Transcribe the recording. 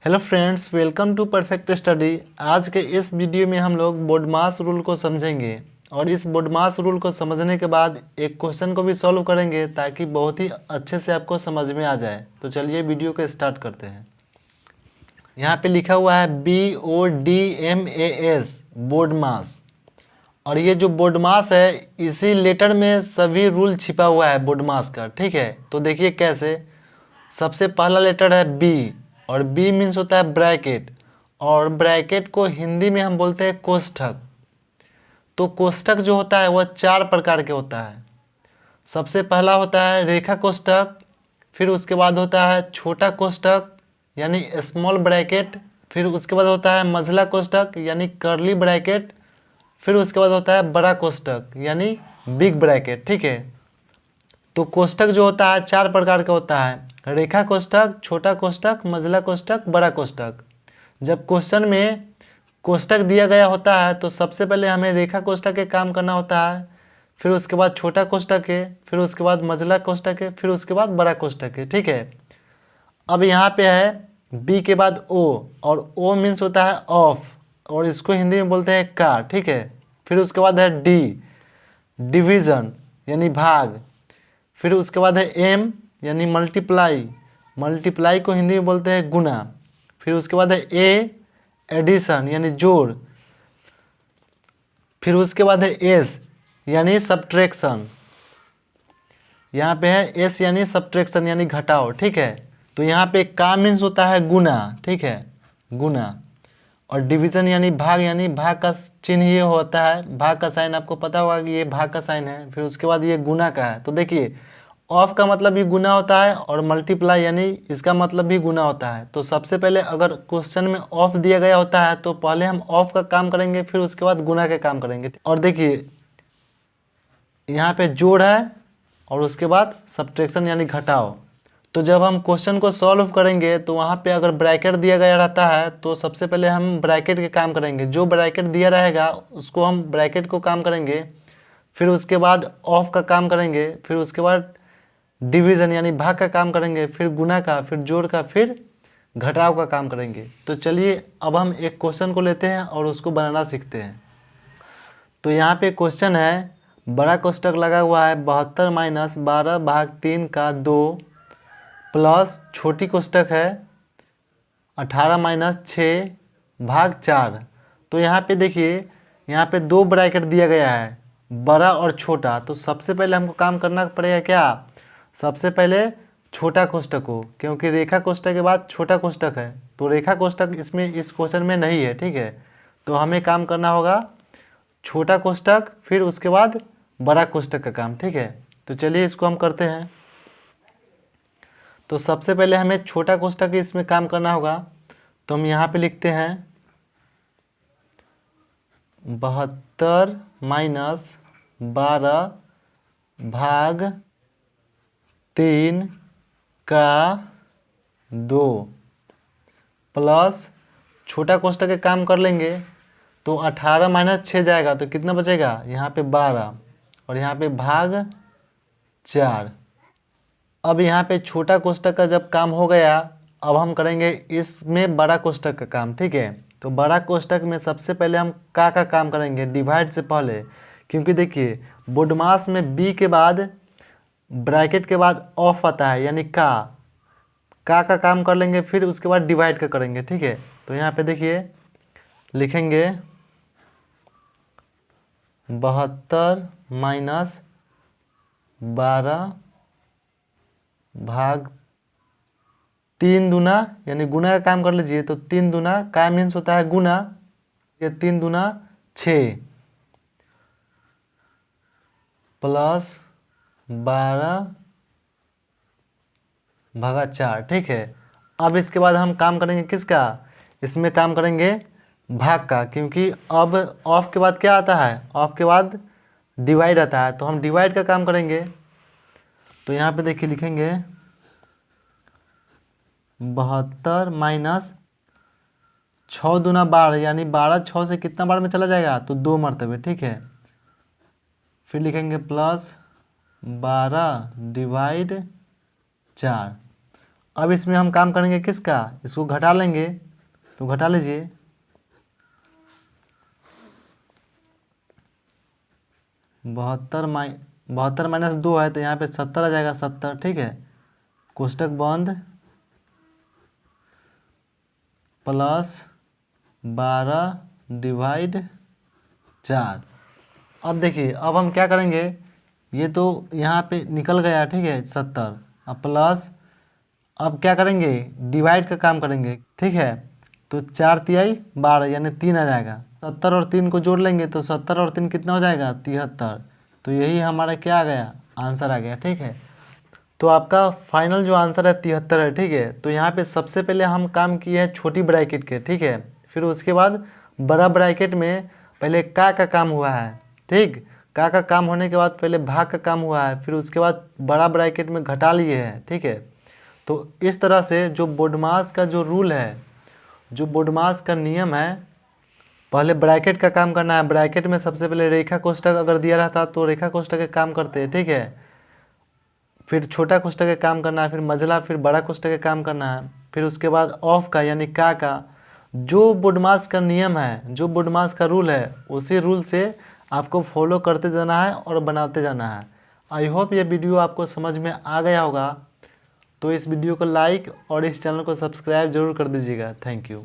Hello friends, welcome to Perfect Study. आज के इस वीडियो में हम लोग बोडमास रूल को समझेंगे और इस बोडमास रूल को समझने के बाद एक क्वेश्चन को भी सॉल्व करेंगे ताकि बहुत ही अच्छे से आपको समझ में आ जाए। तो चलिए वीडियो को स्टार्ट करते हैं। यहाँ पे लिखा हुआ है BODMAS, बोडमास। और ये जो बोडमास है इसी लेटर में सभी रूल छिपा हुआ है बोडमास का। ठीक है, तो देखिए कैसे। सबसे पहला लेटर है बी और बी मीन्स होता है ब्रैकेट, और ब्रैकेट को हिंदी में हम बोलते हैं कोष्ठक। तो कोष्ठक जो होता है वह चार प्रकार के होता है। सबसे पहला होता है रेखा कोष्ठक, फिर उसके बाद होता है छोटा कोष्ठक यानी स्मॉल ब्रैकेट, फिर उसके बाद होता है मझला कोष्ठक यानी कर्ली ब्रैकेट, फिर उसके बाद होता है बड़ा कोष्ठक यानी बिग ब्रैकेट। ठीक है, तो कोष्ठक जो होता है चार प्रकार का होता है, रेखा कोष्ठक, छोटा कोष्ठक, मझला कोष्ठक, बड़ा कोष्ठक। जब क्वेश्चन में कोष्ठक दिया गया होता है तो सबसे पहले हमें रेखा कोष्ठक के काम करना होता है, फिर उसके बाद छोटा कोष्ठक है, फिर उसके बाद मझला कोष्ठक है, फिर उसके बाद बड़ा कोष्ठक है। ठीक है, अब यहाँ पे है बी के बाद ओ, और ओ मीन्स होता है ऑफ, और इसको हिंदी में बोलते हैं का। ठीक है, फिर उसके बाद है डी, डिवीज़न यानी भाग, फिर उसके बाद है एम यानी मल्टीप्लाई, मल्टीप्लाई को हिंदी में बोलते हैं गुना, फिर उसके बाद है ए, एडिशन यानी जोड़, फिर उसके बाद है एस यानी सब्ट्रैक्शन। यहाँ पे है एस यानी सब्ट्रैक्शन यानी घटाओ। ठीक है, तो यहाँ पे का मीन्स होता है गुना। ठीक है, गुना, और डिवीज़न यानी भाग का चिन्ह ये होता है, भाग का साइन आपको पता होगा कि ये भाग का साइन है, फिर उसके बाद ये गुना का है। तो देखिए ऑफ का मतलब भी गुना होता है और मल्टीप्लाई यानी इसका मतलब भी गुना होता है। तो सबसे पहले अगर क्वेश्चन में ऑफ दिया गया होता है तो पहले हम ऑफ का काम करेंगे, फिर उसके बाद गुना का काम करेंगे। और देखिए यहाँ पे जोड़ है और उसके बाद सब्ट्रैक्शन यानी घटाओ। तो जब हम क्वेश्चन को सॉल्व करेंगे तो वहाँ पे अगर ब्रैकेट दिया गया रहता है तो सबसे पहले हम ब्रैकेट के काम करेंगे, जो ब्रैकेट दिया रहेगा उसको हम ब्रैकेट को काम करेंगे, फिर उसके बाद ऑफ का काम करेंगे, फिर उसके बाद डिवीज़न यानी भाग का काम करेंगे, फिर गुना का, फिर जोड़ का, फिर घटाव का काम करेंगे। तो चलिए अब हम एक क्वेश्चन को लेते हैं और उसको बनाना सीखते हैं। तो यहाँ पे क्वेश्चन है, बड़ा कोष्ठक लगा हुआ है 72 माइनस 12 भाग 3 का 2 प्लस छोटी कोष्ठक है 18 माइनस 6 भाग 4। तो यहाँ पे देखिए यहाँ पे दो ब्रैकेट दिया गया है, बड़ा और छोटा। तो सबसे पहले हमको काम करना पड़ेगा क्या, सबसे पहले छोटा कोष्ठक हो, क्योंकि रेखा कोष्ठक के बाद छोटा कोष्ठक है, तो रेखा कोष्ठक इसमें इस क्वेश्चन में नहीं है। ठीक है, तो हमें काम करना होगा छोटा कोष्ठक, फिर उसके बाद बड़ा कोष्ठक का काम। ठीक है, तो चलिए इसको हम करते हैं। तो सबसे पहले हमें छोटा कोष्ठक इसमें काम करना होगा, तो हम यहाँ पे लिखते हैं 72 माइनस 12 भाग 3 का 2 प्लस छोटा कोष्ठक के काम कर लेंगे तो 18 माइनस 6 जाएगा तो कितना बचेगा, यहाँ पे 12 और यहाँ पे भाग 4। अब यहाँ पे छोटा कोष्ठक का जब काम हो गया, अब हम करेंगे इसमें बड़ा कोष्ठक का काम। ठीक है, तो बड़ा कोष्ठक में सबसे पहले हम का काम करेंगे डिवाइड से पहले, क्योंकि देखिए बोडमास में बी के बाद ब्रैकेट के बाद ऑफ आता है यानी का काम कर लेंगे, फिर उसके बाद डिवाइड का करेंगे। ठीक है, तो यहाँ पे देखिए लिखेंगे 72 माइनस 12 भाग 3 दूना यानी गुना का काम कर लीजिए, तो 3 दूना का मीन्स होता है गुना, ये 3 दूना 6 प्लस 12 भागा 4। ठीक है, अब इसके बाद हम काम करेंगे किसका, इसमें काम करेंगे भाग का, क्योंकि अब ऑफ के बाद क्या आता है, ऑफ के बाद डिवाइड आता है, तो हम डिवाइड का काम करेंगे। तो यहाँ पे देखिए लिखेंगे 72 माइनस 6 दूना 12 यानी 12 6 से कितना बार में चला जाएगा, तो 2 मरतबे। ठीक है, फिर लिखेंगे प्लस 12 डिवाइड 4। अब इसमें हम काम करेंगे किसका, इसको घटा लेंगे, तो घटा लीजिए। 72 माइनस 2 है तो यहाँ पे 70 आ जाएगा, 70, ठीक है। कोष्टक बंद, प्लस 12 डिवाइड 4। अब देखिए, अब हम क्या करेंगे, ये तो यहाँ पे निकल गया, ठीक है, 70। अब प्लस, अब क्या करेंगे, डिवाइड का काम करेंगे, ठीक है। तो 4 तिहाई 12 यानी 3 आ जाएगा। 70 और 3 को जोड़ लेंगे तो 70 और 3 कितना हो जाएगा, 73। तो यही हमारा क्या आ गया, आंसर आ गया, ठीक है। तो आपका फाइनल जो आंसर है 73 है, ठीक है। तो यहाँ पे सबसे पहले हम काम किए हैं छोटी ब्रैकेट के, ठीक है। फिर उसके बाद बड़ा ब्रैकेट में पहले का काम हुआ है, ठीक। का काम होने के बाद पहले भाग का काम हुआ है, फिर उसके बाद बड़ा ब्रैकेट में घटा लिए हैं, ठीक है। तो इस तरह से जो बोडमास का जो रूल है, जो बोडमास का नियम है, पहले ब्रैकेट का काम करना है। ब्रैकेट में सबसे पहले रेखा कोष्टक अगर दिया रहता तो रेखा कोष्टक के काम करते हैं, ठीक है। फिर छोटा कोष्टक का काम करना है, फिर मझला, फिर बड़ा कोष्टक का काम करना है, फिर उसके बाद ऑफ का यानी का। जो बोडमास का नियम है, जो बोडमास का रूल है, उसी रूल से आपको फॉलो करते जाना है और बनाते जाना है। आई होप ये वीडियो आपको समझ में आ गया होगा। तो इस वीडियो को लाइक और इस चैनल को सब्सक्राइब जरूर कर दीजिएगा। Thank you.